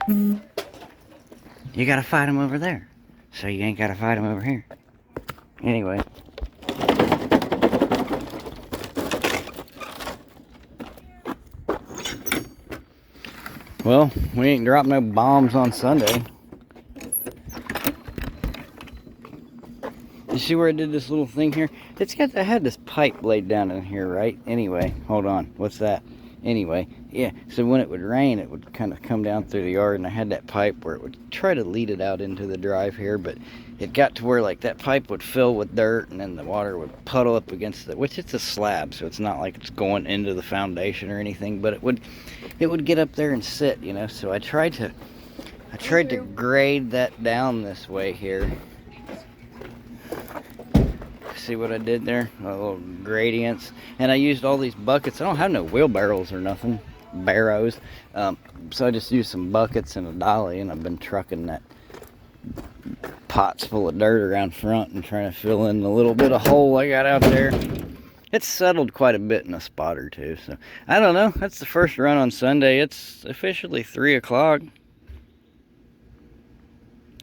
You gotta fight them over there. So you ain't gotta fight them over here. Anyway. Well, we ain't dropped no bombs on Sunday. You see where I did this little thing here? I had this pipe laid down in here, right? Anyway, hold on. What's that? Anyway, yeah, so when it would rain, it would kind of come down through the yard, and I had that pipe where it would try to lead it out into the drive here, but it got to where, like, that pipe would fill with dirt, and then the water would puddle up against it, which it's a slab, so it's not like it's going into the foundation or anything, but it would get up there and sit, you know, so I tried to grade that down this way here. See what I did there? Little gradients. And I used all these buckets. I don't have no wheelbarrows or nothing. Barrows. So I just used some buckets and a dolly, and I've been trucking that pots full of dirt around front and trying to fill in the little bit of hole I got out there. It's settled quite a bit in a spot or two. So I don't know. That's the first run on Sunday. It's officially 3 o'clock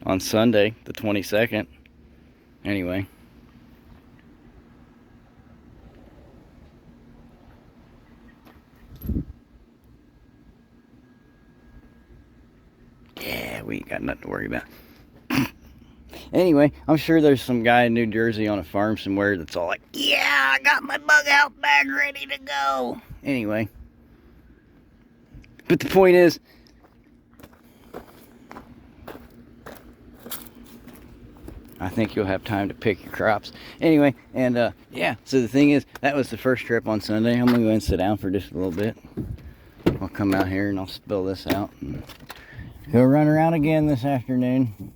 on Sunday, the 22nd. Anyway. Yeah, we ain't got nothing to worry about. Anyway, I'm sure there's some guy in New Jersey on a farm somewhere that's all like, yeah, I got my bug out bag ready to go. Anyway. But the point is, I think you'll have time to pick your crops. Anyway, and yeah, so the thing is, that was the first trip on Sunday. I'm going to go and sit down for just a little bit. I'll come out here and I'll spill this out and go run around again this afternoon.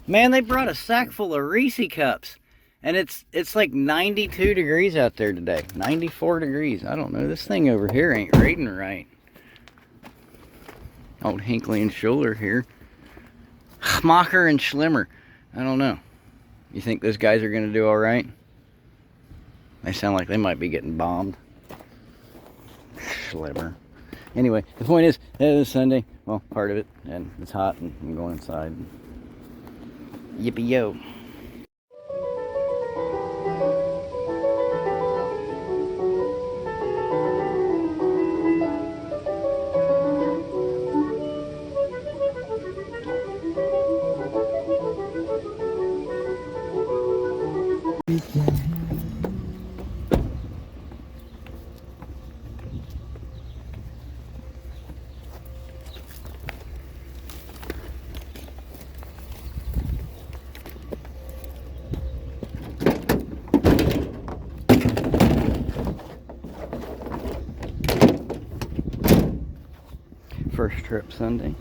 Man, they brought a sack full of Reese cups. And it's like 92 degrees out there today. 94 degrees. I don't know. This thing over here ain't reading right. Old Hinckley and Schuler here. Schmacher and Schlimmer. I don't know. You think those guys are going to do all right? They sound like they might be getting bombed. Schlimmer. Anyway, the point is, it is Sunday. Well, part of it. And it's hot and I'm going inside. Yippee-yo. First trip Sunday.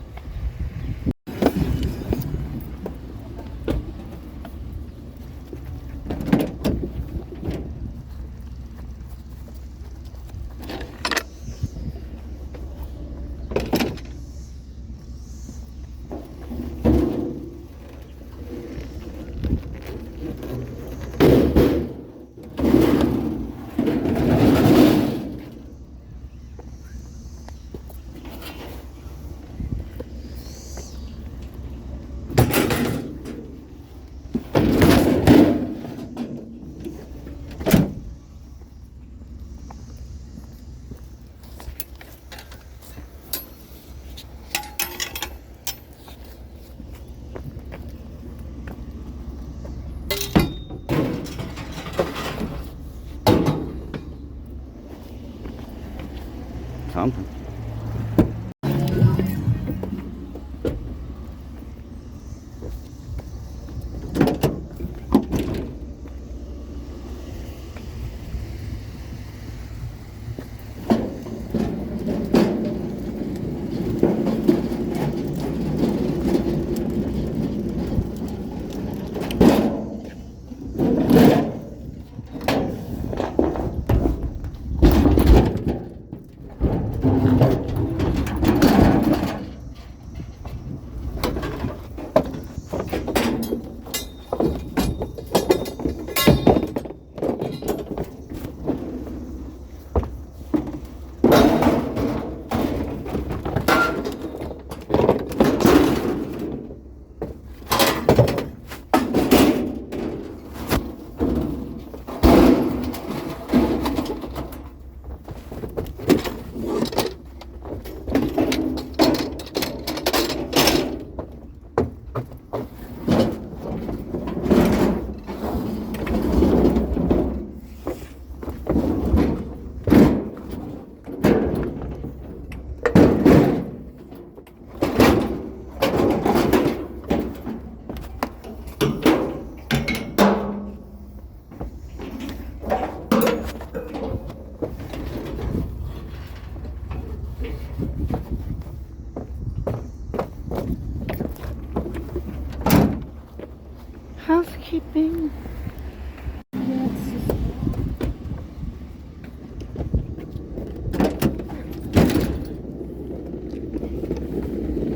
housekeeping.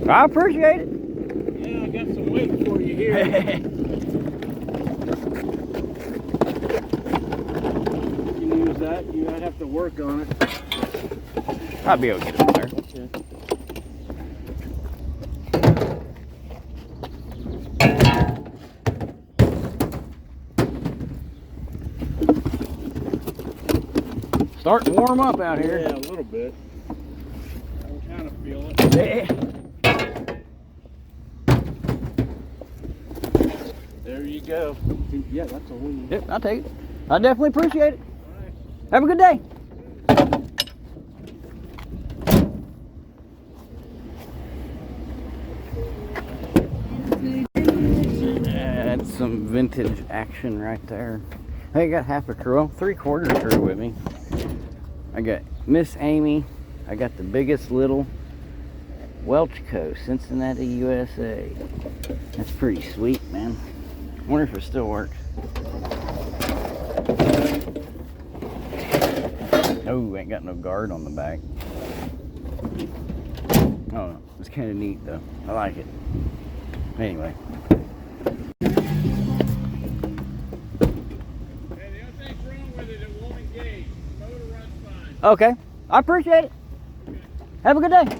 I appreciate it. Yeah, I got some weight for you here. You can use that. You might have to work on it. I'll be able to get it there. Okay. Starting to warm up out here. Yeah, a little bit. I can kind of feel it. Yeah. There you go. Yeah, that's a win. Yep, I'll take it. I definitely appreciate it. All right. Have a good day. That's some vintage action right there. I got half a crew, 3/4 crew with me. I got Miss Amy. I got the biggest little Welchco, Cincinnati, USA. That's pretty sweet, man. I wonder if it still works. Oh, ain't got no guard on the back. Oh, it's kind of neat though. I like it. Anyway. Hey, the only thing's wrong with it, it won't engage. The motor runs fine. Okay, I appreciate it. Have a good day.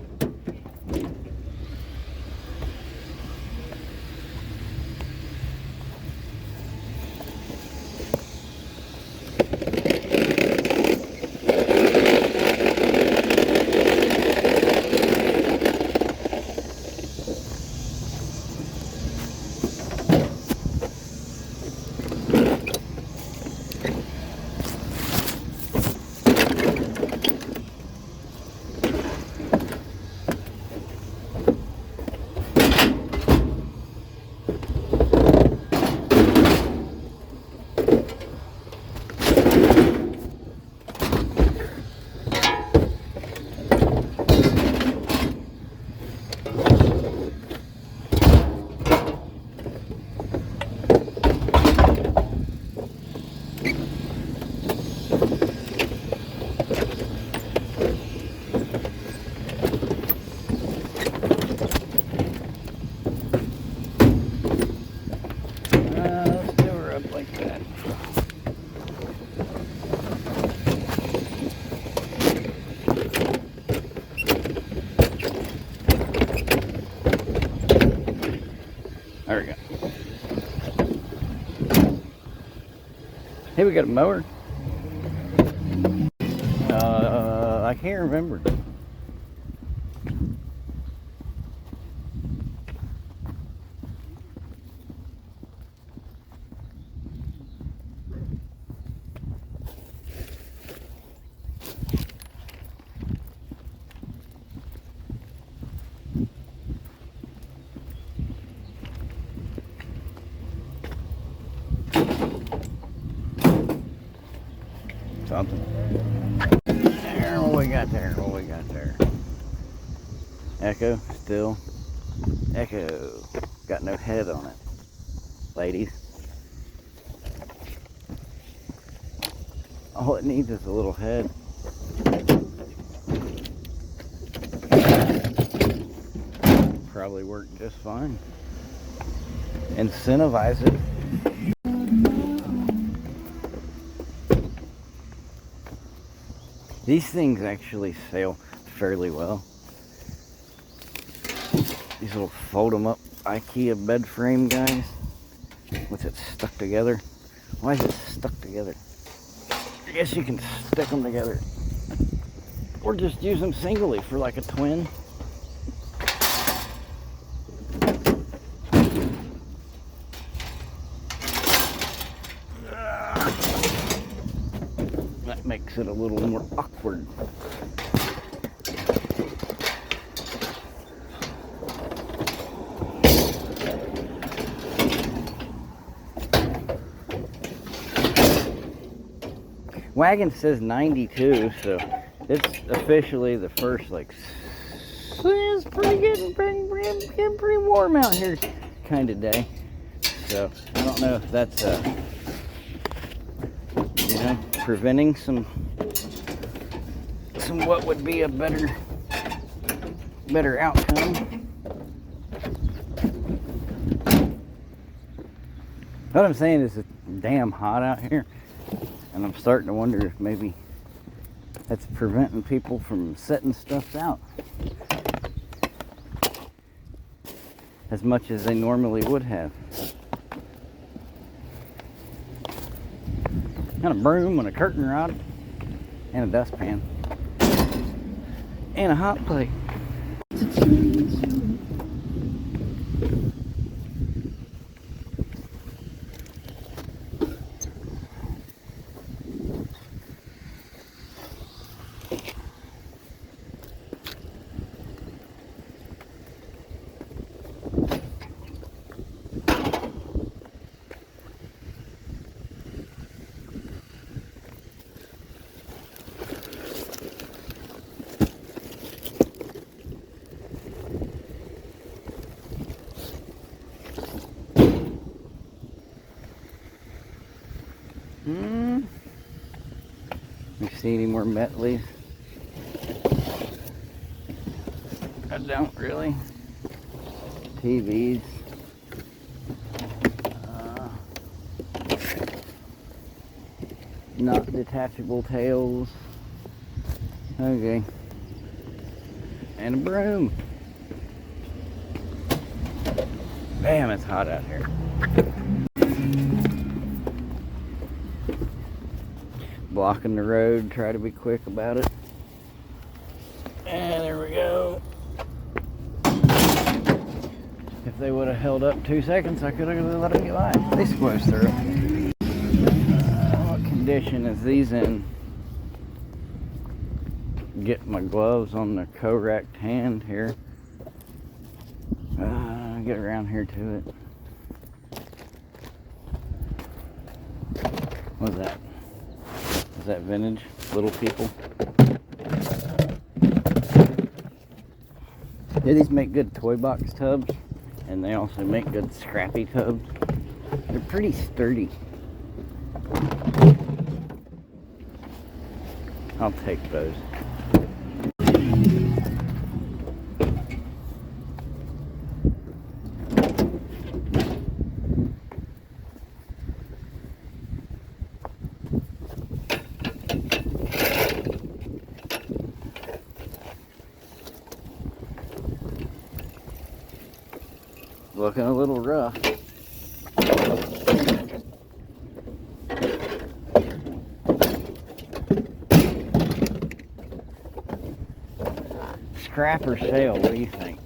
There we go. Hey, we got a mower. I can't remember. Something. There, what we got there? What we got there? Echo, still. Echo. Got no head on it. Ladies. All it needs is a little head. Probably work just fine. Incentivize it. These things actually sail fairly well. These little fold 'em up IKEA bed frame guys. With it stuck together. Why is it stuck together? I guess you can stick them together. Or just use them singly for like a twin. That makes it a little more awkward. Wagon says 92, so it's officially the first, like, it's pretty warm out here kind of day. So I don't know if that's you know, preventing some what would be a better outcome. What I'm saying is it's damn hot out here, and I'm starting to wonder if maybe that's preventing people from setting stuff out as much as they normally would have. And a broom and a curtain rod and a dustpan and a hot plate. You see any more Metleys? I don't really. TVs. Not detachable tails. Okay. And a broom. Damn, it's hot out here. Blocking the road, try to be quick about it. And there we go. If they would have held up 2 seconds, I could have let them get by. They squished through. What condition is these in? Get my gloves on the correct hand here. Get around here to it. What's that? Is that vintage? Little people? Yeah, these make good toy box tubs, and they also make good scrappy tubs. They're pretty sturdy. I'll take those. Looking a little rough. Scrap or sale, what do you think?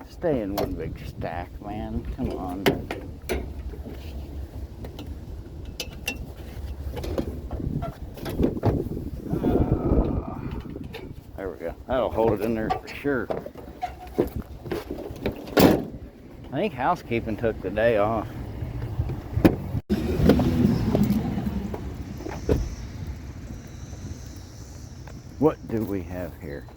Stay in one big stack, man. Come on. There we go. That'll hold it in there for sure. I think housekeeping took the day off. What do we have here?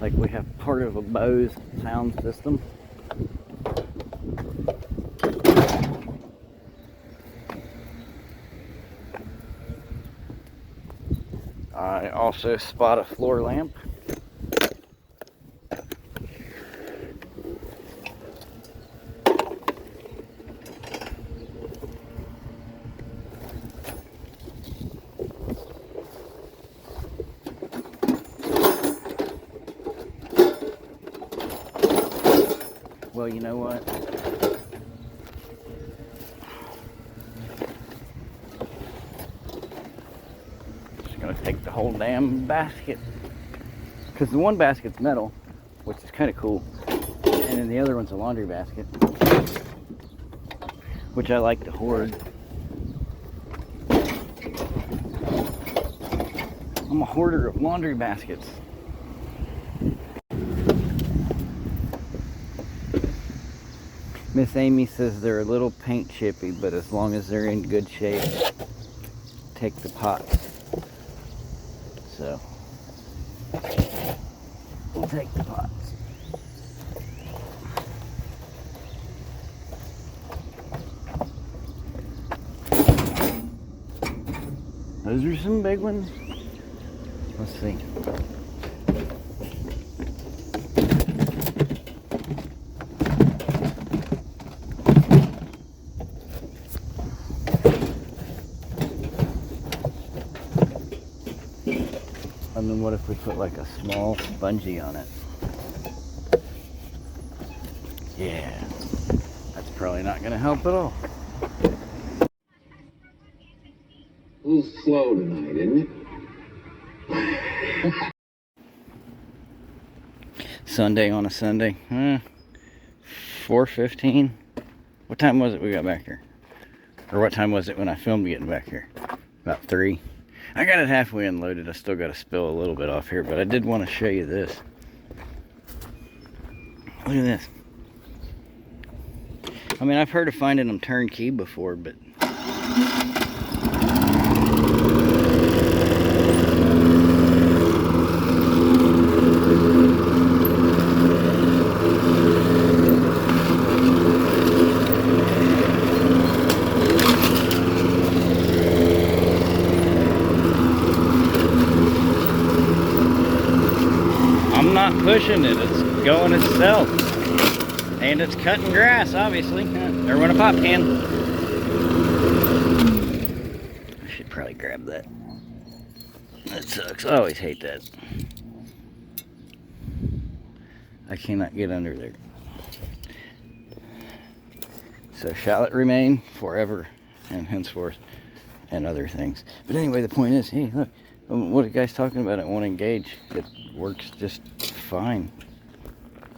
Like we have part of a Bose sound system. I also spot a floor lamp. Well, you know what? Just gonna take the whole damn basket. Because the one basket's metal, which is kind of cool. And then the other one's a laundry basket, which I like to hoard. I'm a hoarder of laundry baskets. Miss Amy says they're a little paint chippy, but as long as they're in good shape, take the pots. So, we'll take the pots. Those are some big ones. Let's see. And then what if we put like a small spongy on it? Yeah, that's probably not going to help at all. A little slow tonight, isn't it? Sunday on a Sunday. 4:15. What time was it we got back here? Or what time was it when I filmed getting back here? About 3. I got it halfway unloaded. I still got to spill a little bit off here, but I did want to show you this. Look at this. I mean, I've heard of finding them turnkey before, but I'm not pushing it. It's going itself. And it's cutting grass, obviously. There went a pop can. I should probably grab that. That sucks. I always hate that. I cannot get under there. So shall it remain forever and henceforth and other things. But anyway, the point is, hey, look, what are you guys talking about? It won't engage. It works just fine.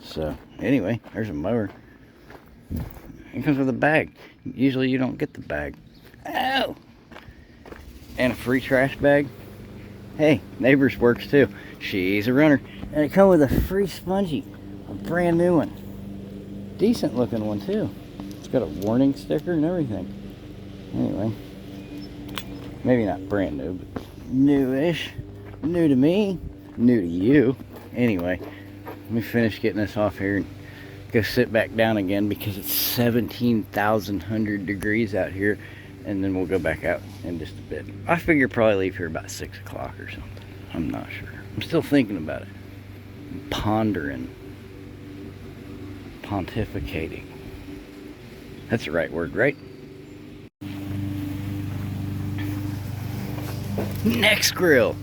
So anyway, there's a mower. It comes with a bag. Usually you don't get the bag. Oh! And a free trash bag. Hey, neighbor's works too. She's a runner. And it comes with a free spongy. A brand new one. Decent looking one too. It's got a warning sticker and everything. Anyway. Maybe not brand new, but newish. New to me. New to you. Anyway. Let me finish getting this off here and go sit back down again because it's 17,100 degrees out here, and then we'll go back out in just a bit. I figure probably leave here about 6 o'clock or something. I'm not sure. I'm still thinking about it. I'm pondering. Pontificating. That's the right word, right? Next grill.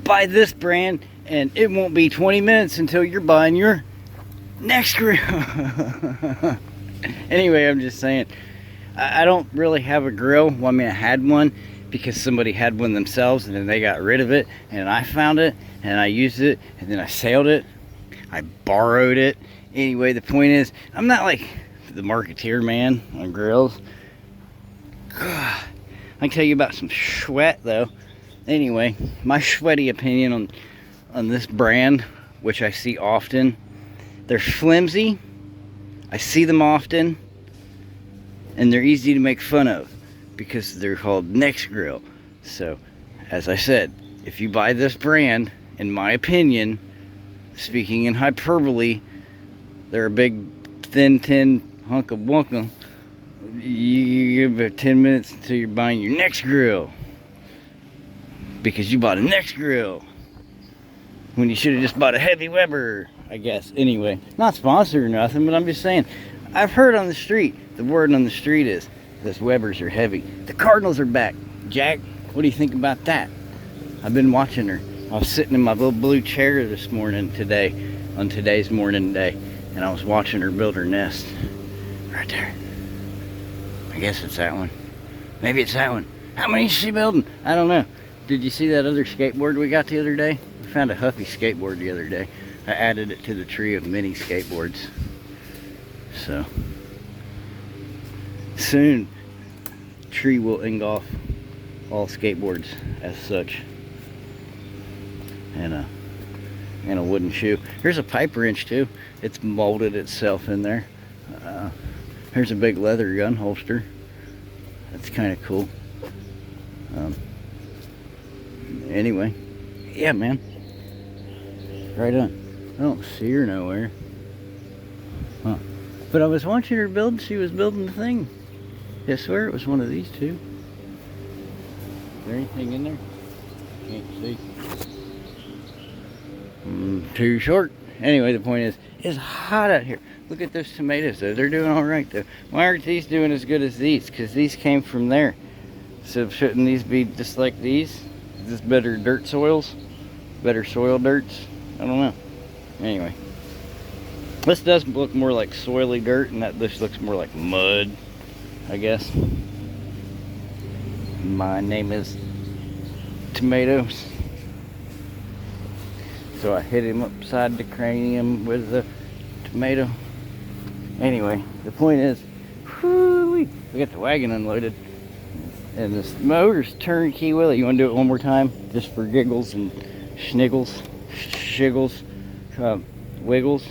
Buy this brand and it won't be 20 minutes until you're buying your next grill. Anyway, I'm just saying, I don't really have a grill. Well, I mean, I had one because somebody had one themselves and then they got rid of it, and I found it and I used it and then I sailed it. I borrowed it. Anyway, the point is, I'm not like the marketeer man on grills. I can tell you about some sweat though. Anyway, my sweaty opinion on this brand, which I see often, they're flimsy. I see them often, and they're easy to make fun of because they're called Next Grill. So, as I said, if you buy this brand, in my opinion, speaking in hyperbole, they're a big, thin tin hunk of wunkum. You give it 10 minutes until you're buying your next grill because you bought a next grill when you should have just bought a heavy Weber, I guess. Anyway, not sponsored or nothing, but I'm just saying, I've heard on the street, the word on the street is this Webers are heavy. The Cardinals are back. Jack, what do you think about that? I've been watching her. I was sitting in my little blue chair this morning on today's morning day, and I was watching her build her nest right there. I guess it's that one. Maybe it's that one. How many is she building? I don't know. Did you see that other skateboard we got the other day? I found a Huffy skateboard the other day. I added it to the tree of mini skateboards. So soon, tree will engulf all skateboards as such. and a wooden shoe. Here's a pipe wrench too. It's molded itself in there. Here's a big leather gun holster. That's kind of cool. Anyway, yeah, man. Right on. I don't see her nowhere. Huh. But I was watching her build. She was building the thing. I swear it was one of these two. Is there anything in there? Can't see. Too short. Anyway, the point is, it's hot out here. Look at those tomatoes though. They're doing all right though. Why aren't these doing as good as these? Because these came from there. So shouldn't these be just like these? Is this better dirt soils? Better soil dirts? I don't know. Anyway. This does look more like soily dirt, and this looks more like mud, I guess. My name is Tomatoes. So I hit him upside the cranium with the tomato. Anyway, the point is, we got the wagon unloaded. And this mower's turnkey Willie. You want to do it one more time? Just for giggles and schniggles, shiggles, wiggles.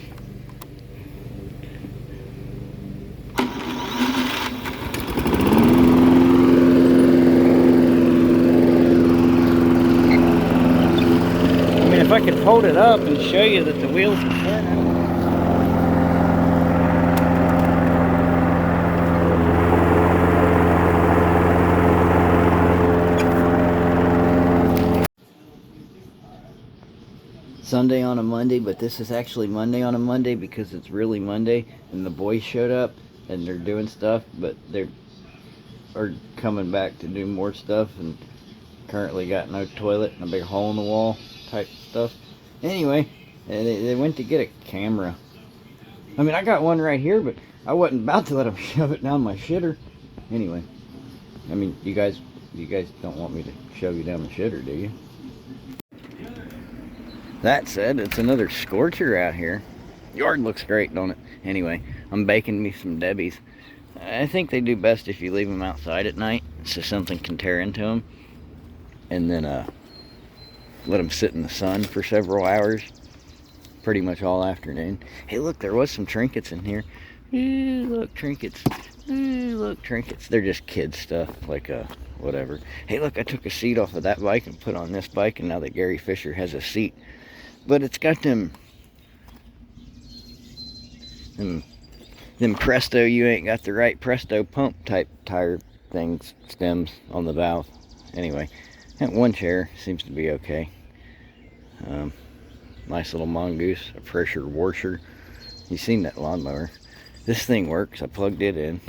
If I could hold it up and show you that the wheels are turning. Sunday on a Monday, but this is actually Monday on a Monday because it's really Monday and the boys showed up and they're doing stuff, but they are coming back to do more stuff and currently got no toilet and a big hole in the wall type stuff. Anyway, they went to get a camera. I mean, I got one right here, but I wasn't about to let them shove it down my shitter. Anyway, I mean, you guys don't want me to shove you down the shitter, do you? That said, it's another scorcher out here. Yard looks great, don't it? Anyway, I'm baking me some Debbie's. I think they do best if you leave them outside at night so something can tear into them. And then let them sit in the sun for several hours. Pretty much all afternoon. Hey, look, there was some trinkets in here. Ooh, look, trinkets. Ooh, look, trinkets. They're just kid stuff, like whatever. Hey, look, I took a seat off of that bike and put on this bike, and now that Gary Fisher has a seat. But it's got them Presto, you ain't got the right Presto pump type tire things, stems on the valve. Anyway, that one chair seems to be okay. Nice little mongoose, a pressure washer. You've seen that lawnmower. This thing works. I plugged it in.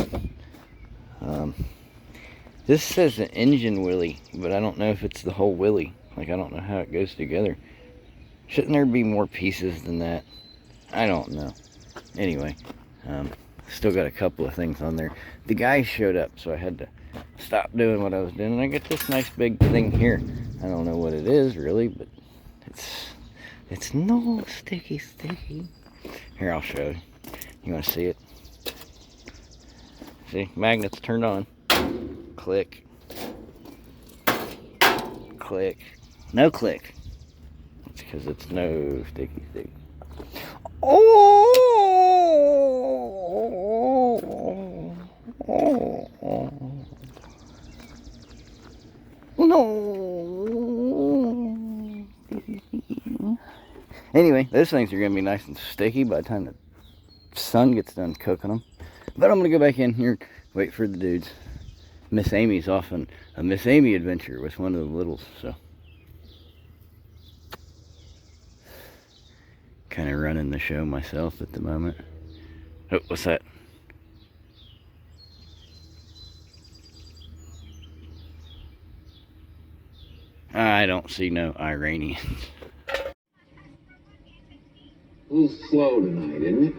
This says an engine willy, but I don't know if it's the whole willy. Like, I don't know how it goes together. Shouldn't there be more pieces than that? I don't know. Anyway, still got a couple of things on there. The guy showed up, so I had to stop doing what I was doing. And I got this nice big thing here. I don't know what it is really, but it's no sticky. Here, I'll show you. You want to see it? See, magnets turned on. Click. Click. No click. It's because it's no sticky. Oh! No! Anyway, those things are going to be nice and sticky by the time the sun gets done cooking them. But I'm going to go back in here and wait for the dudes. Miss Amy's off on a Miss Amy adventure with one of the littles, so. Kind of running the show myself at the moment. Oh, what's that? I don't see no Iranians. A little slow tonight, isn't it?